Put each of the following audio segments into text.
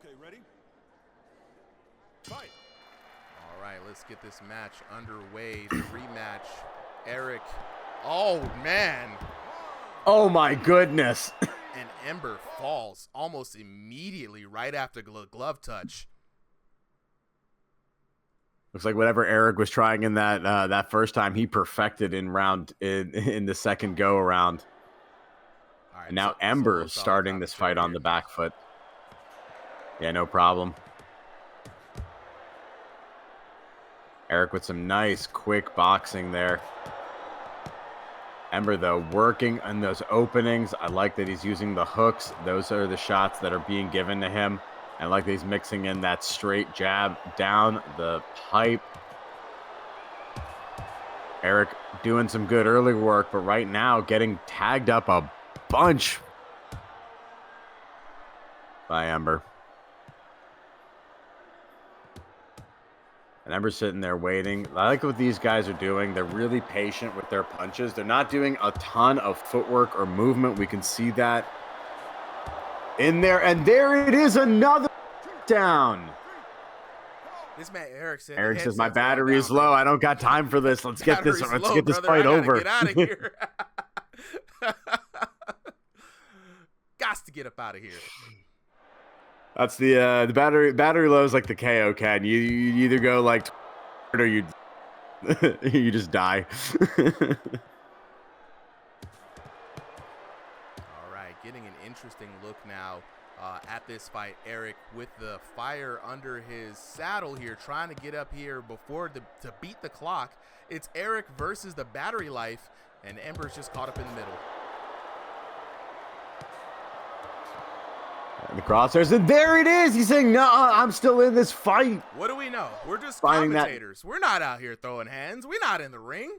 Okay, ready? Fight. All right, let's get this match underway. The rematch. ERIK. Oh, man. Oh, my goodness. And Ember falls almost immediately right after glove touch. Looks like whatever ERIK was trying in that first time, he perfected in the second go around. All right, and now Ember is starting this fight on the back foot. Yeah, no problem. ERIK with some nice, quick boxing there. Ember, though, working on those openings. I like that he's using the hooks. Those are the shots that are being given to him. I like that he's mixing in that straight jab down the pipe. ERIK doing some good early work, but right now getting tagged up a bunch by Ember. And Ember's sitting there waiting. I like what these guys are doing. They're really patient with their punches. They're not doing a ton of footwork or movement. We can see that in there. And there it is, another down. This man, ERIK says, my battery is low. I don't got time for this. Let's get this fight over. Get out of here. Gots to get up out of here. That's the battery low is like the KO can. You either go like or you you just die. All right, getting an interesting look now at this fight. ERIK with the fire under his saddle here, trying to get up here before to beat the clock. It's ERIK versus the battery life, and Ember's just caught up in the middle. And the crosshairs, and there it is. He's saying, no, I'm still in this fight. What do we know? We're just commentators. We're not out here throwing hands. We're not in the ring.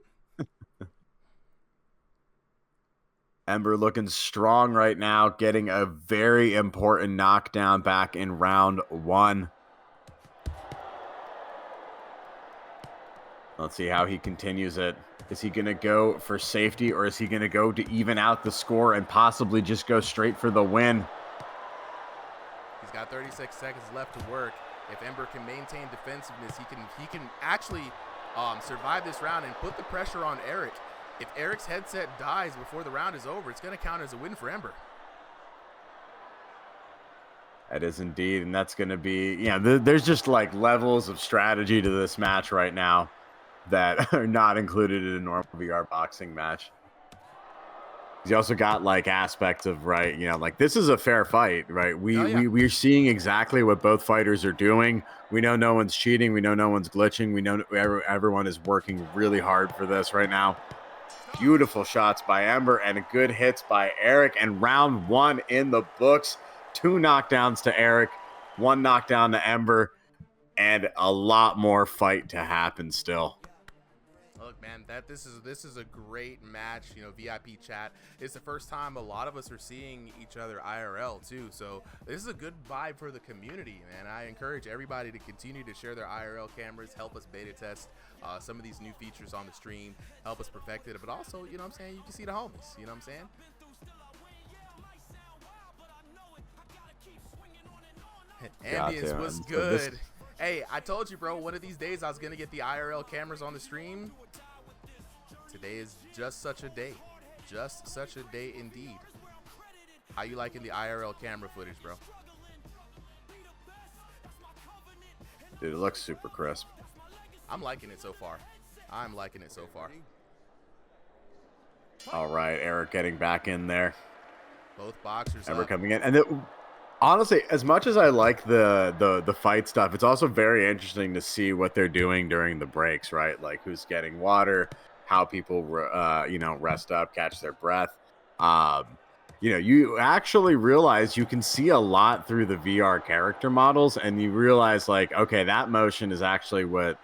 Ember looking strong right now, getting a very important knockdown back in round 1. Let's see how he continues it. Is he going to go for safety, or is he going to go to even out the score and possibly just go straight for the win? He's got 36 seconds left to work. If Ember can maintain defensiveness, he can actually survive this round and put the pressure on ERIK. If ERIK's headset dies before the round is over, it's going to count as a win for Ember. That is indeed, and that's going to be, there's just like levels of strategy to this match right now that are not included in a normal VR boxing match. You also got like aspects of, right, like this is a fair fight, right? We're seeing exactly what both fighters are doing. We know no one's cheating. We know no one's glitching. We know everyone is working really hard for this right now. Beautiful shots by Ember and good hits by ERIK, and round 1 in the books. 2 knockdowns to ERIK, 1 knockdown to Ember, and a lot more fight to happen still. Look, man, this is a great match. VIP chat. It's the first time a lot of us are seeing each other IRL too. So this is a good vibe for the community, man. I encourage everybody to continue to share their IRL cameras, help us beta test some of these new features on the stream, help us perfect it. But also, you know what I'm saying, you can see the homies. You know what I'm saying? Ambience was good. Hey, I told you, bro, one of these days I was going to get the IRL cameras on the stream. Today is just such a day. Just such a day indeed. How you liking the IRL camera footage, bro? Dude, it looks super crisp. I'm liking it so far. I'm liking it so far. All right, ERIK getting back in there. Both boxers Ember coming in. And honestly, as much as I like the fight stuff, it's also very interesting to see what they're doing during the breaks, right? Like who's getting water, how people, rest up, catch their breath. You actually realize you can see a lot through the VR character models, and you realize like, okay, that motion is actually what,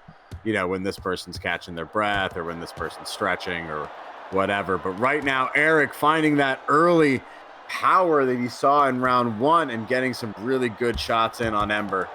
when this person's catching their breath or when this person's stretching or whatever. But right now, ERIK finding that early power that he saw in round 1 and getting some really good shots in on Ember.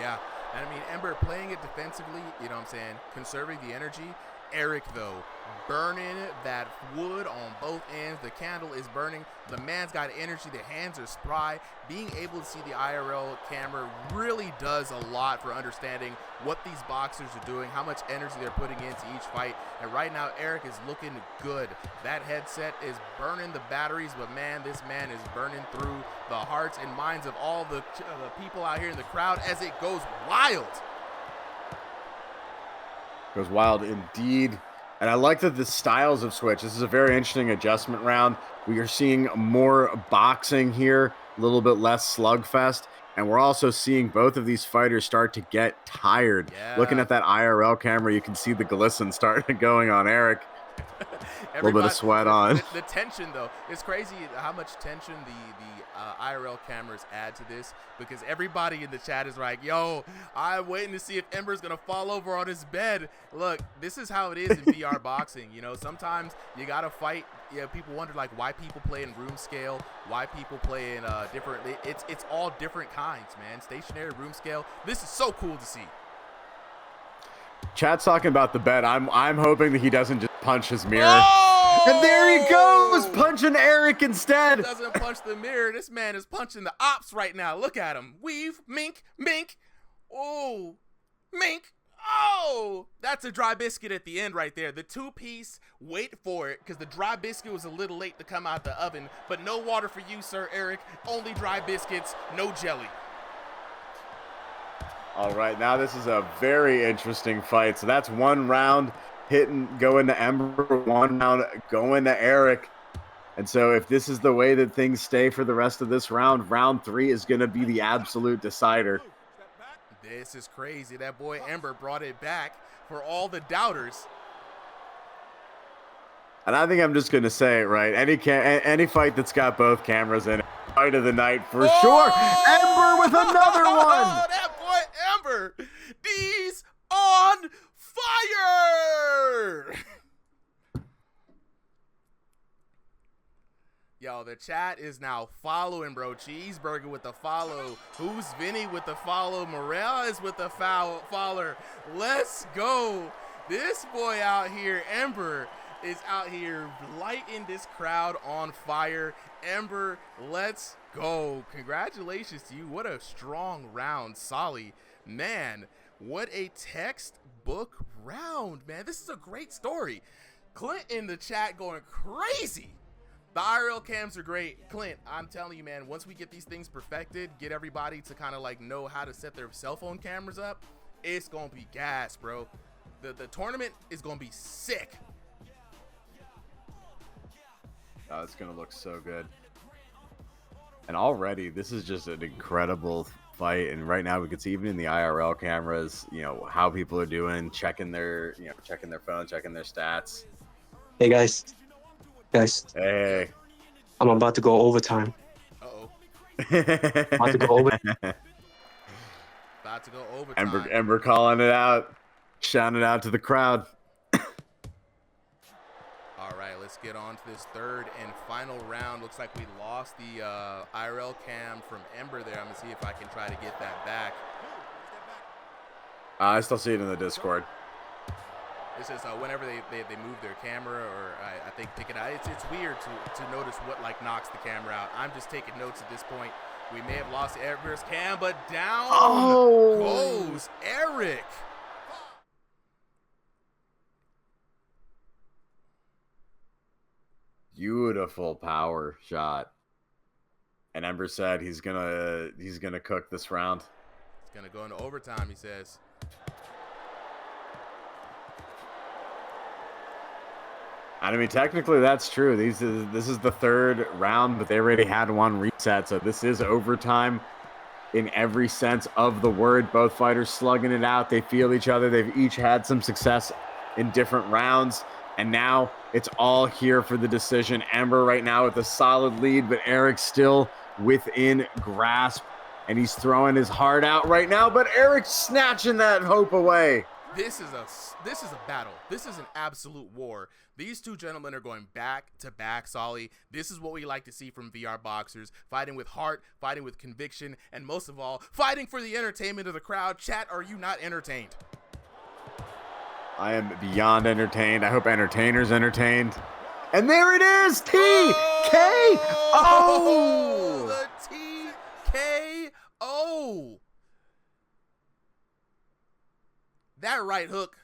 Yeah, and I mean, Ember playing it defensively, you know what I'm saying, conserving the energy. ERIK, though, burning that wood on both ends. The candle is burning. The man's got energy. The hands are spry. Being able to see the IRL camera really does a lot for understanding what these boxers are doing, how much energy they're putting into each fight. And right now, ERIK is looking good. That headset is burning the batteries, but man, this man is burning through the hearts and minds of all the people out here in the crowd as it goes wild. Goes wild indeed. And I like that the styles have switched. This is a very interesting adjustment round. We are seeing more boxing here, a little bit less slugfest. And we're also seeing both of these fighters start to get tired. Yeah. Looking at that IRL camera, you can see the glisten starting going on ERIK. A little bit of sweat on. The tension, though, it's crazy how much tension the IRL cameras add to this, because everybody in the chat is like, yo, I'm waiting to see if Ember's going to fall over on his bed. Look, this is how it is in VR boxing. You know, sometimes you got to fight. You know, people wonder, like, why people play in room scale, why people play in different. It's all different kinds, man. Stationary, room scale. This is so cool to see. Chat's talking about the bed. I'm hoping that he doesn't just punch his mirror. Oh! And there he goes, punching ERIK instead. He doesn't punch the mirror. This man is punching the ops right now. Look at him. Weave, mink, mink. Oh, mink. Oh, that's a dry biscuit at the end right there. The two-piece, wait for it, because the dry biscuit was a little late to come out the oven. But no water for you, Sir ERIK. Only dry biscuits, no jelly. All right, now this is a very interesting fight. So that's one round going to Ember, one round going to ERIK. And so if this is the way that things stay for the rest of this round, round 3 is going to be the absolute decider. This is crazy. That boy Ember brought it back for all the doubters. And I think I'm just going to say it, right? Any fight that's got both cameras in it, fight of the night for sure. Ember with another one. Oh, that boy Ember. He's on fire. Yo, the chat is now following, bro. Cheeseburger with the follow. Who's Vinny with the follow? Morel is with the follower. Let's go. This boy out here, Ember, is out here lighting this crowd on fire. Ember, let's go. Congratulations to you. What a strong round, Solly. Man, what a textbook round, man. This is a great story. Clint in the chat going crazy. The IRL cams are great. Clint, I'm telling you, man, once we get these things perfected, get everybody to kind of like know how to set their cell phone cameras up, it's going to be gas, bro. The tournament is going to be sick. Oh, it's going to look so good. And already, this is just an incredible fight. And right now, we can see even in the IRL cameras, you know, how people are doing, checking their phone, checking their stats. Hey, guys. Hey. I'm about to go overtime. Uh-oh. About to go over. About to go overtime. Ember calling it out, shouting it out to the crowd. All right, let's get on to this third and final round. Looks like we lost the IRL cam from Ember there. I'm going to see if I can try to get that back. I still see it in the Discord. It's just whenever they move their camera, or I think pick it out, it's weird to notice what like knocks the camera out. I'm just taking notes at this point. We may have lost Ember's cam, but down goes ERIK. Beautiful power shot. And Ember said he's gonna cook this round. It's gonna go into overtime, he says. I mean, technically that's true. This is the third round, but they already had one reset, so this is overtime in every sense of the word. Both fighters slugging it out. They feel each other. They've each had some success in different rounds, and now it's all here for the decision. Ember right now with a solid lead, but ERIK still within grasp, and he's throwing his heart out right now, but ERIK snatching that hope away. This is a battle. This is an absolute war. These two gentlemen are going back to back, Solly. This is what we like to see from VR boxers. Fighting with heart, fighting with conviction, and most of all, fighting for the entertainment of the crowd. Chat, are you not entertained? I am beyond entertained. I hope entertainers entertained. And there it is, TKO! The TKO. That right hook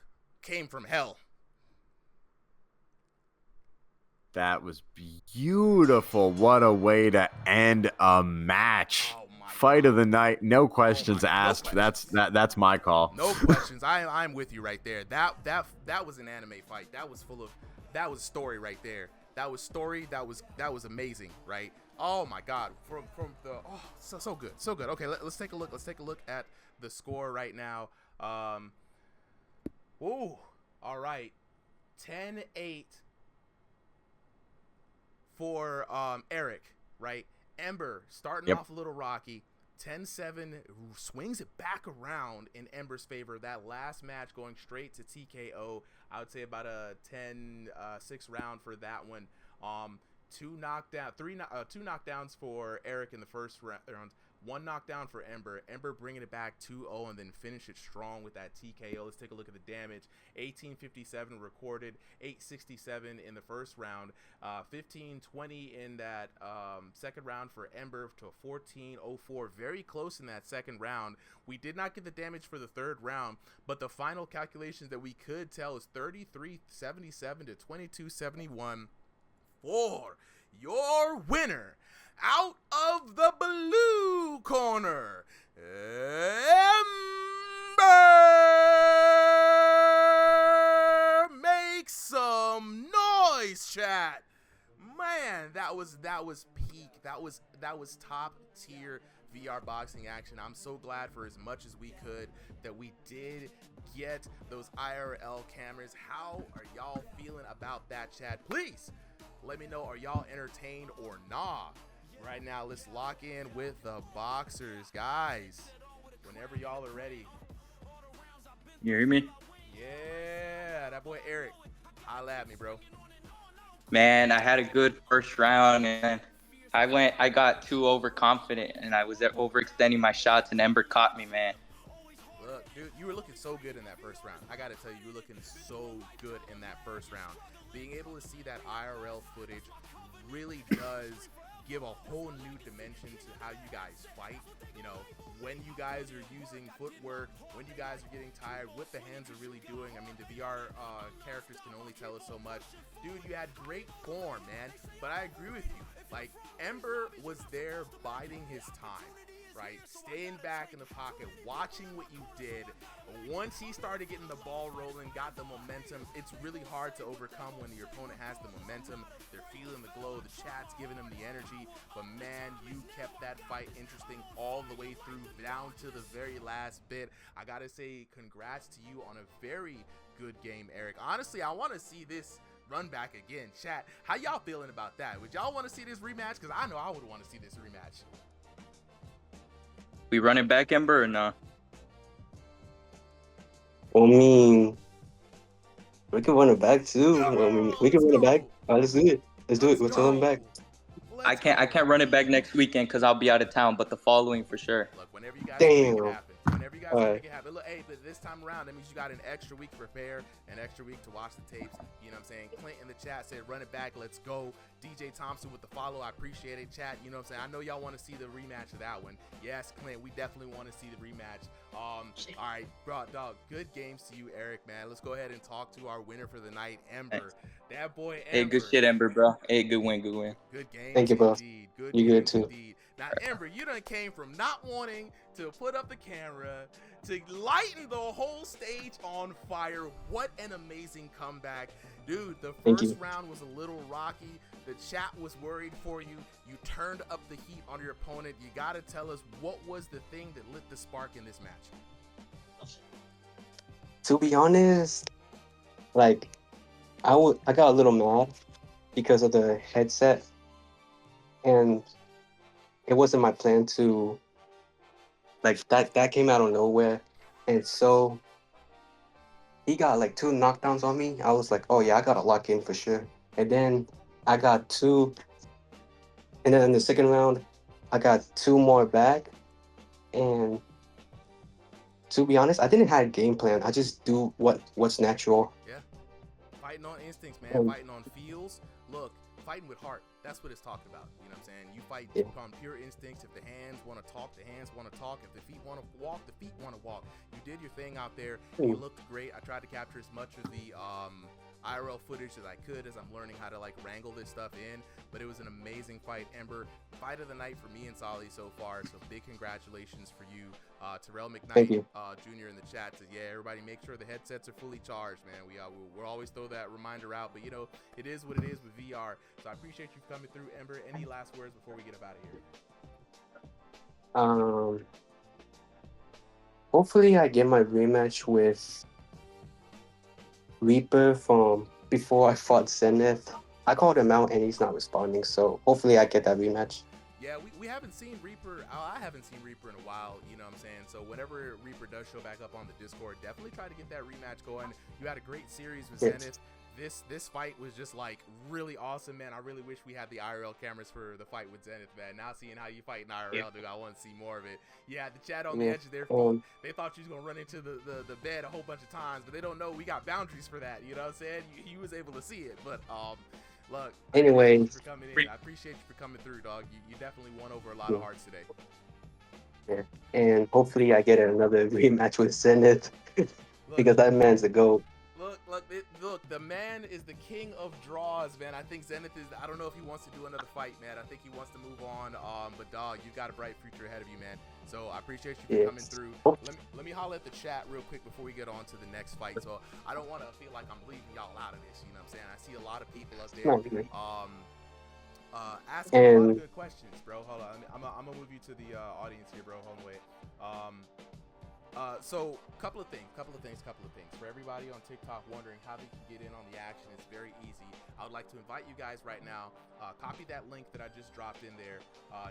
came from hell. That was beautiful. What a way to end a match. Oh my Fight God. of the night. No questions asked. No questions. That's my call. No questions. I'm with you right there. That was an anime fight. That was story right there. That was story. That was amazing, right? Oh my God. So good. So good. Okay, let's take a look. Let's take a look at the score right now. Ooh. All right. 10-8 for ERIK, right? EMBER starting off a little rocky. 10-7 swings it back around in EMBER's favor. That last match going straight to TKO. I would say about a 10-6 round for that one. Two knockdowns for ERIK in the first round. One knockdown for EMBER. EMBER bringing it back 2-0 and then finish it strong with that TKO. Let's take a look at the damage. 1857 recorded, 867 in the first round, 1520 in that second round for EMBER to 1404. Very close in that second round. We did not get the damage for the third round, but the final calculations that we could tell is 3377 to 2271 for your winner. Out of the blue corner, EMBER! Make some noise, chat. Man, that was peak. That was top tier VR boxing action. I'm so glad for as much as we could that we did get those IRL cameras. How are y'all feeling about that, chat? Please let me know. Are y'all entertained or not? Right now, let's lock in with the boxers, guys. Whenever y'all are ready. You hear me? Yeah, that boy ERIK. Holla at me, bro. Man, I had a good first round, and I got too overconfident, and I was overextending my shots, and EMBER caught me, man. Look, dude, you were looking so good in that first round. I gotta tell you, you were looking so good in that first round. Being able to see that IRL footage really does give a whole new dimension to how you guys fight. You know, when you guys are using footwork, when you guys are getting tired, what the hands are really doing. I mean, the VR characters can only tell us so much. Dude, you had great form, man. But I agree with you. Like, EMBER was there biding his time, right? Staying back in the pocket, watching what you did. Once he started getting the ball rolling, got the momentum, it's really hard to overcome when your opponent has the momentum. They're feeling the glow, the chat's giving them the energy. But man, you kept that fight interesting all the way through, down to the very last bit. I gotta say, congrats to you on a very good game, ERIK. Honestly, I want to see this run back again. Chat, how y'all feeling about that? Would y'all want to see this rematch? Because I know I would want to see this rematch. We running back, EMBER, or no? I mean, we can run it back too. I mean, we can run it back. All right, let's do it. Let's do it. We'll tell them back. I can't run it back next weekend because I'll be out of town, but the following for sure. Look, whenever you guys Damn. make it happen. Whenever you guys All make right. it happen. Look, hey, but this time around, that means you got an extra week to prepare, an extra week to watch the tapes. You know what I'm saying? Clint in the chat said, run it back, let's go. DJ Thompson with the follow, I appreciate it, chat. You know what I'm saying? I know y'all want to see the rematch of that one. Yes, Clint, we definitely want to see the rematch. All right, bro, dog, good games to you, ERIK, man. Let's go ahead and talk to our winner for the night, EMBER. That boy, EMBER. Hey, good shit, EMBER, bro. Hey, good win, good win. Good game. Thank you, bro. Indeed. Good You good games too. Indeed. Now, EMBER, you done came from not wanting to put up the camera to lighten the whole stage on fire. What an amazing comeback. Dude, the Thank first you. round was a little rocky. The chat was worried for you. You turned up the heat on your opponent. You got to tell us, what was the thing that lit the spark in this match? To be honest, like, I got a little mad because of the headset, and it wasn't my plan to, like, that came out of nowhere, and so he got like 2 knockdowns on me. I was like, oh yeah, I gotta lock in for sure. And then I got 2, and then in the second round, I got 2 more back, and to be honest, I didn't have a game plan. I just do what's natural. Yeah. Fighting on instincts, man. And Fighting on feels. Look, fighting with heart. That's what it's talked about. You know what I'm saying? You fight yeah, on pure instincts. If the hands want to talk, the hands want to talk. If the feet want to walk, the feet want to walk. You did your thing out there. You mm, looked great. I tried to capture as much of the IRL footage as I could as I'm learning how to like wrangle this stuff in. But it was an amazing fight, Ember. Fight of the night for me and Solly so far. So big congratulations for you. Terrell thank McKnight you. Jr. in the chat says, yeah, everybody make sure the headsets are fully charged, man. We'll always throw that reminder out, but you know, it is what it is with VR. So I appreciate you coming through, Ember. Any last words before we get up out of here? Um, hopefully I get my rematch with Reaper from before I fought Zenith. I called him out and he's not responding, so hopefully I get that rematch. Yeah, we haven't seen Reaper. I haven't seen Reaper in a while, you know what I'm saying? So whenever Reaper does show back up on the Discord, definitely try to get that rematch going. You had a great series with Yes. Zenith. This fight was just like really awesome, man. I really wish we had the IRL cameras for the fight with Zenith, man. Now seeing how you fight in IRL, dude, I want to see more of it. Yeah, the chat on the Yeah. edge of their feet. They thought you was gonna run into the bed a whole bunch of times, but they don't know we got boundaries for that. You know what I'm saying? He was able to see it, but look. Anyway, I appreciate you for coming in. I appreciate you for coming through, dog. You definitely won over a lot of yeah, hearts today. yeah. And hopefully I get another rematch with Zenith Look, because that man's a GOAT. look. The man is the king of draws, man. I think Zenith is. I don't know if he wants to do another fight, man. I think he wants to move on. But dog, you got a bright future ahead of you, man. So I appreciate you for coming Yes. through. Hope- Let me holler at the chat real quick before we get on to the next fight. So I don't want to feel like I'm leaving y'all out of this. You know what I'm saying? I see a lot of people up there. No, man. Asking a lot of And good questions, bro. Hold on, I'm gonna move you to the audience here, bro. Hold on, wait. So couple of things. For everybody on TikTok wondering how they can get in on the action, it's very easy. I would like to invite you guys right now. Copy that link that I just dropped in there.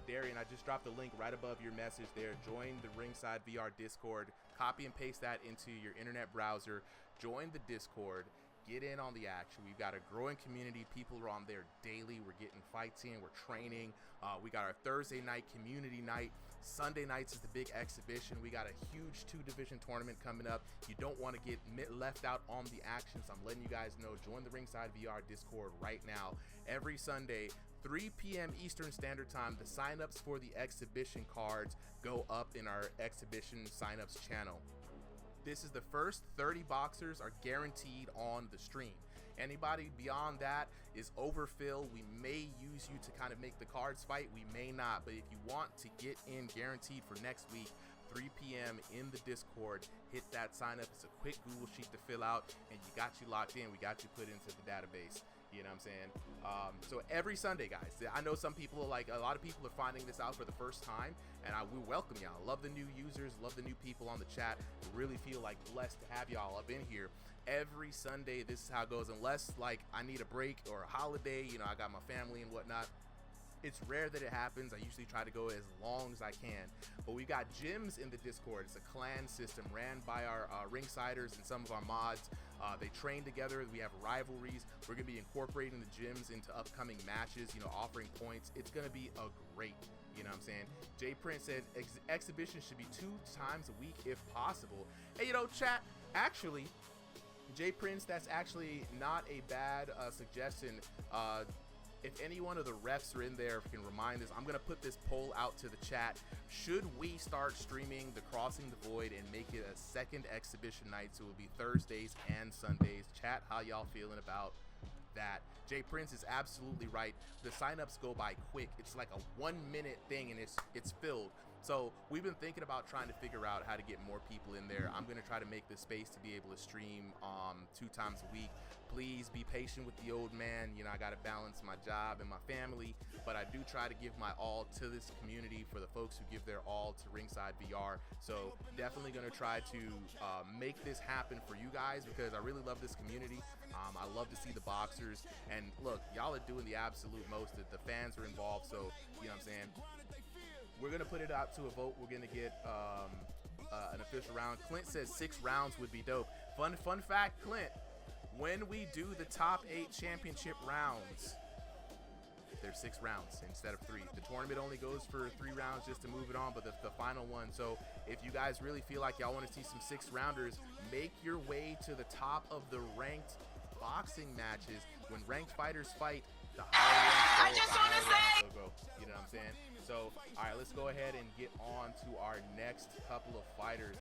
Darian, I just dropped the link right above your message there. Join the Ringside VR Discord. Copy and paste that into your internet browser. Join the Discord. Get in on the action. We've got a growing community. People are on there daily. We're getting fights in. We're training. We got our Thursday night community night. Sunday nights is the big exhibition. We got a huge 2-division tournament coming up. You don't want to get left out on the action, so I'm letting you guys know. Join the Ringside VR Discord right now. Every Sunday, 3 p.m. Eastern Standard Time, the signups for the exhibition cards go up in our exhibition signups channel. This is the first 30 boxers are guaranteed on the stream. Anybody beyond that is overfill. We may use you to kind of make the cards fight. We may not. But if you want to get in guaranteed for next week, 3 p.m. in the Discord, hit that sign up. It's a quick Google sheet to fill out, and you got you locked in. We got you put into the database. You know what I'm saying? So every Sunday, guys, I know some people are like, a lot of people are finding this out for the first time, and we welcome y'all. Love the new users, love the new people on the chat. We really feel like blessed to have y'all up in here. Every Sunday, this is how it goes. Unless like I need a break or a holiday, you know, I got my family and whatnot. It's rare that it happens. I usually try to go as long as I can. But we've got gyms in the Discord. It's a clan system ran by our ringsiders and some of our mods. They train together. We have rivalries. We're going to be incorporating the gyms into upcoming matches, you know, offering points. It's going to be a great, you know what I'm saying? Jay Prince said exhibition should be 2 times a week if possible. Hey, you know, chat, actually, Jay Prince, that's actually not a bad suggestion. If any one of the refs are in there can remind us, I'm going to put this poll out to the chat. Should we start streaming the Crossing the Void and make it a second exhibition night? So it will be Thursdays and Sundays. Chat, how y'all feeling about that? Jay Prince is absolutely right. The signups go by quick. It's like a 1-minute thing and it's filled. So we've been thinking about trying to figure out how to get more people in there. I'm going to try to make the space to be able to stream 2 times a week. Please be patient with the old man. You know, I got to balance my job and my family, but I do try to give my all to this community for the folks who give their all to Ringside VR. So definitely going to try to make this happen for you guys because I really love this community. I love to see the boxers, and look, y'all are doing the absolute most. The fans are involved, so you know what I'm saying. We're gonna put it out to a vote. We're gonna get an official round. Clint says 6 rounds would be dope. Fun fact, Clint. When we do the top 8 championship rounds, there's 6 rounds instead of 3. The tournament only goes for 3 rounds just to move it on, but the final one. So if you guys really feel like y'all want to see some 6 rounders, make your way to the top of the ranked boxing matches. When ranked fighters fight, the higher ranks go, the higher rounds will go. You know what I'm saying? So, all right, let's go ahead and get on to our next couple of fighters.